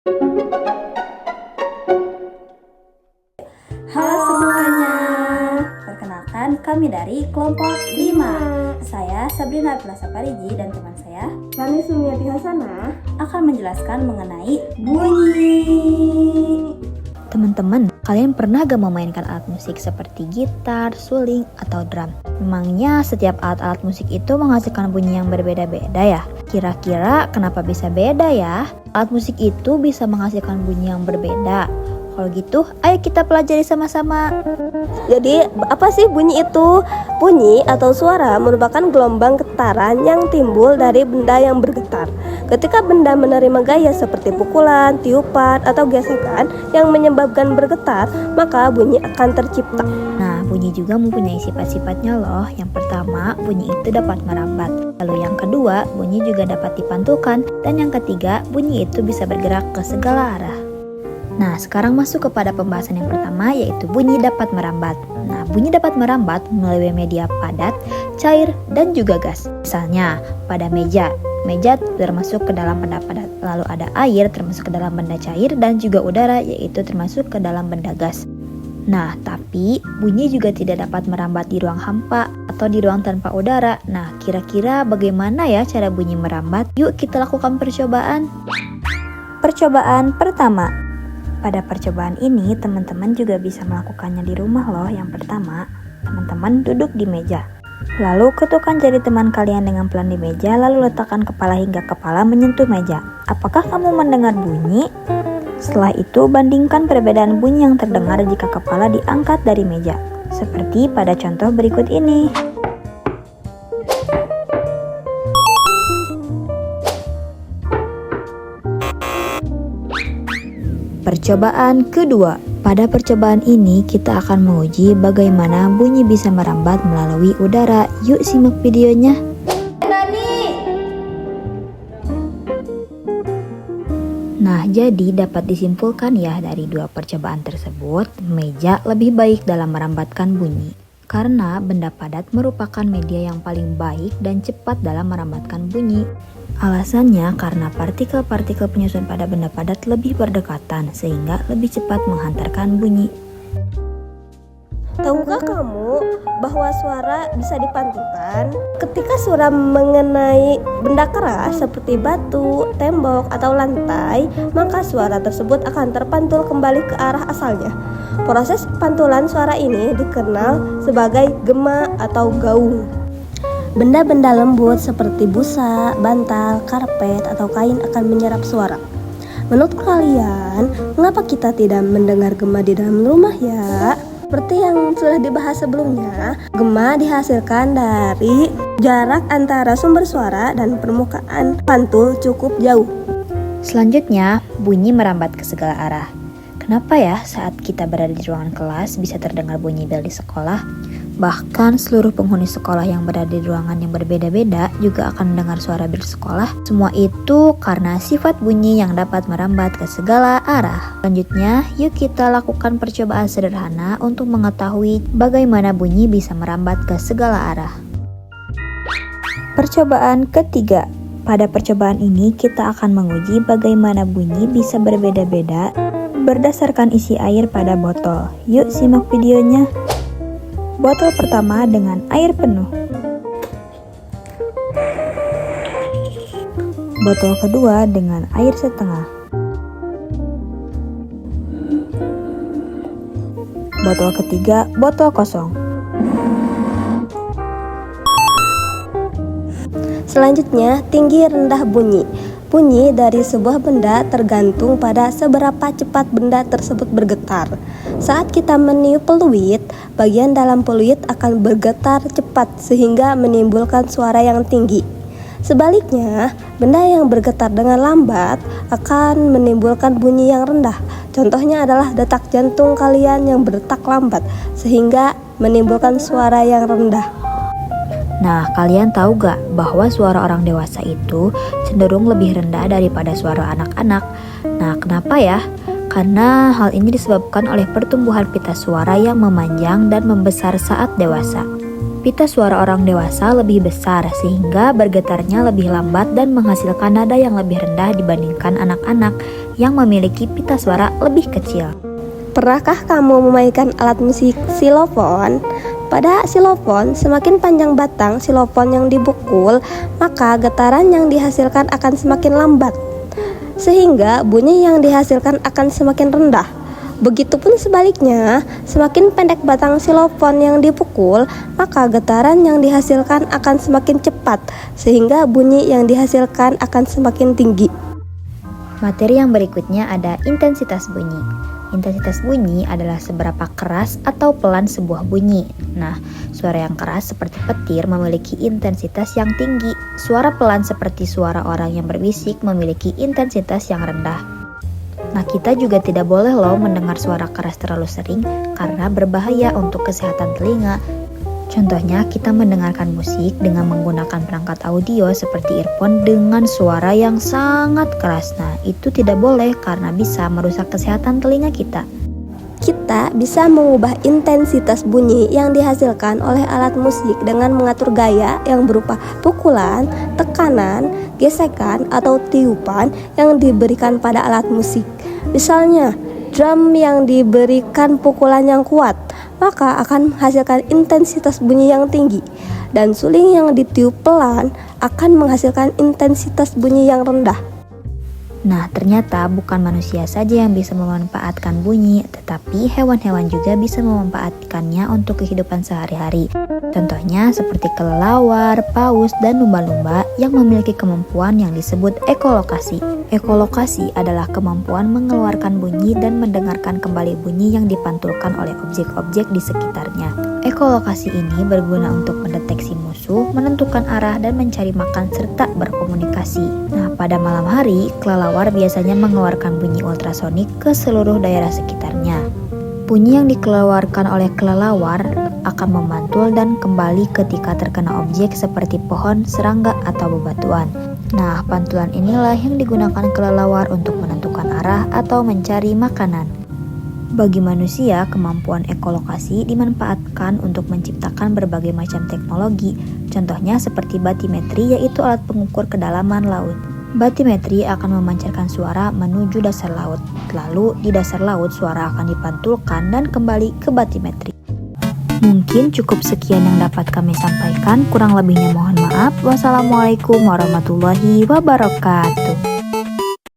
Halo semuanya, perkenalkan kami dari kelompok 5. Saya Sabrina Atlasa Pariji dan teman saya Rani Sumiati Hasanah akan menjelaskan mengenai bunyi. Teman-teman, kalian pernah gak memainkan alat musik seperti gitar, suling, atau drum? Memangnya setiap alat-alat musik itu menghasilkan bunyi yang berbeda-beda ya? Kira-kira kenapa bisa beda ya? Alat musik itu bisa menghasilkan bunyi yang berbeda. Kalau gitu, ayo kita pelajari sama-sama. Jadi, apa sih bunyi itu? Bunyi atau suara merupakan gelombang getaran yang timbul dari benda yang bergetar. Ketika benda menerima gaya seperti pukulan, tiupan, atau gesekan yang menyebabkan bergetar, maka bunyi akan tercipta. Nah, bunyi juga mempunyai sifat-sifatnya loh. Yang pertama, bunyi itu dapat merambat. Lalu yang kedua, bunyi juga dapat dipantulkan. Dan yang ketiga, bunyi itu bisa bergerak ke segala arah. Nah, sekarang masuk kepada pembahasan yang pertama, yaitu bunyi dapat merambat. Nah, bunyi dapat merambat melalui media padat, cair, dan juga gas. Misalnya, pada meja termasuk ke dalam benda padat. Lalu ada air termasuk ke dalam benda cair, dan juga udara, yaitu termasuk ke dalam benda gas. Nah, tapi bunyi juga tidak dapat merambat di ruang hampa atau di ruang tanpa udara. Nah, kira-kira bagaimana ya cara bunyi merambat? Yuk kita lakukan percobaan. Percobaan pertama. Pada percobaan ini, teman-teman juga bisa melakukannya di rumah loh. Yang pertama, teman-teman duduk di meja. Lalu ketukkan jari teman kalian dengan pelan di meja, lalu letakkan kepala hingga kepala menyentuh meja. Apakah kamu mendengar bunyi? Setelah itu, bandingkan perbedaan bunyi yang terdengar jika kepala diangkat dari meja. Seperti pada contoh berikut ini. Percobaan kedua. Pada percobaan ini kita akan menguji bagaimana bunyi bisa merambat melalui udara. Yuk simak videonya. Nah, jadi dapat disimpulkan ya dari dua percobaan tersebut, meja lebih baik dalam merambatkan bunyi. Karena benda padat merupakan media yang paling baik dan cepat dalam merambatkan bunyi. Alasannya karena partikel-partikel penyusun pada benda padat lebih berdekatan sehingga lebih cepat menghantarkan bunyi. Tahukah kamu bahwa suara bisa dipantulkan? Ketika suara mengenai benda keras seperti batu, tembok, atau lantai, maka suara tersebut akan terpantul kembali ke arah asalnya. Proses pantulan suara ini dikenal sebagai gema atau gaung. Benda-benda lembut seperti busa, bantal, karpet, atau kain akan menyerap suara. Menurut kalian, mengapa kita tidak mendengar gema di dalam rumah ya? Seperti yang sudah dibahas sebelumnya, gema dihasilkan dari jarak antara sumber suara dan permukaan pantul cukup jauh. Selanjutnya, bunyi merambat ke segala arah. Kenapa ya saat kita berada di ruangan kelas bisa terdengar bunyi bel di sekolah? Bahkan seluruh penghuni sekolah yang berada di ruangan yang berbeda-beda juga akan mendengar suara bel sekolah. Semua itu karena sifat bunyi yang dapat merambat ke segala arah. Selanjutnya, yuk kita lakukan percobaan sederhana untuk mengetahui bagaimana bunyi bisa merambat ke segala arah. Percobaan ketiga. Pada percobaan ini kita akan menguji bagaimana bunyi bisa berbeda-beda berdasarkan isi air pada botol. Yuk simak videonya. Botol pertama dengan air penuh. Botol kedua dengan air setengah. Botol ketiga, botol kosong. Selanjutnya, tinggi rendah bunyi. Bunyi dari sebuah benda tergantung pada seberapa cepat benda tersebut bergetar. Saat kita meniup peluit, bagian dalam peluit akan bergetar cepat sehingga menimbulkan suara yang tinggi. Sebaliknya, benda yang bergetar dengan lambat akan menimbulkan bunyi yang rendah. Contohnya adalah detak jantung kalian yang berdetak lambat sehingga menimbulkan suara yang rendah. Nah, kalian tahu gak bahwa suara orang dewasa itu cenderung lebih rendah daripada suara anak-anak? Nah, kenapa ya? Karena hal ini disebabkan oleh pertumbuhan pita suara yang memanjang dan membesar saat dewasa. Pita suara orang dewasa lebih besar sehingga bergetarnya lebih lambat dan menghasilkan nada yang lebih rendah dibandingkan anak-anak yang memiliki pita suara lebih kecil. Pernahkah kamu memainkan alat musik xilofon? Pada xilofon, semakin panjang batang xilofon yang dipukul, maka getaran yang dihasilkan akan semakin lambat, sehingga bunyi yang dihasilkan akan semakin rendah. Begitupun sebaliknya, semakin pendek batang xilofon yang dipukul, maka getaran yang dihasilkan akan semakin cepat, sehingga bunyi yang dihasilkan akan semakin tinggi. Materi yang berikutnya ada intensitas bunyi. Intensitas bunyi adalah seberapa keras atau pelan sebuah bunyi. Nah, suara yang keras seperti petir memiliki intensitas yang tinggi. Suara pelan seperti suara orang yang berbisik memiliki intensitas yang rendah. Nah, kita juga tidak boleh loh mendengar suara keras terlalu sering karena berbahaya untuk kesehatan telinga. Contohnya, kita mendengarkan musik dengan menggunakan perangkat audio seperti earphone dengan suara yang sangat keras. Nah, itu tidak boleh karena bisa merusak kesehatan telinga kita. Kita bisa mengubah intensitas bunyi yang dihasilkan oleh alat musik dengan mengatur gaya yang berupa pukulan, tekanan, gesekan, atau tiupan yang diberikan pada alat musik. Misalnya, drum yang diberikan pukulan yang kuat, maka akan menghasilkan intensitas bunyi yang tinggi, dan suling yang ditiup pelan akan menghasilkan intensitas bunyi yang rendah. Nah, ternyata bukan manusia saja yang bisa memanfaatkan bunyi, tetapi hewan-hewan juga bisa memanfaatkannya untuk kehidupan sehari-hari. Contohnya seperti kelelawar, paus, dan lumba-lumba yang memiliki kemampuan yang disebut ekolokasi. Ekolokasi adalah kemampuan mengeluarkan bunyi dan mendengarkan kembali bunyi yang dipantulkan oleh objek-objek di sekitarnya. Ekolokasi ini berguna untuk mendeteksi musuh, menentukan arah, dan mencari makan serta berkomunikasi. Nah, pada malam hari, kelelawar biasanya mengeluarkan bunyi ultrasonik ke seluruh daerah sekitarnya. Bunyi yang dikeluarkan oleh kelelawar akan memantul dan kembali ketika terkena objek seperti pohon, serangga, atau bebatuan. Nah, pantulan inilah yang digunakan kelelawar untuk menentukan arah atau mencari makanan. Bagi manusia, kemampuan ekolokasi dimanfaatkan untuk menciptakan berbagai macam teknologi. Contohnya seperti batimetri, yaitu alat pengukur kedalaman laut. Batimetri akan memancarkan suara menuju dasar laut. Lalu di dasar laut suara akan dipantulkan dan kembali ke batimetri. Mungkin cukup sekian yang dapat kami sampaikan. Kurang lebihnya mohon maaf. Wassalamualaikum warahmatullahi wabarakatuh.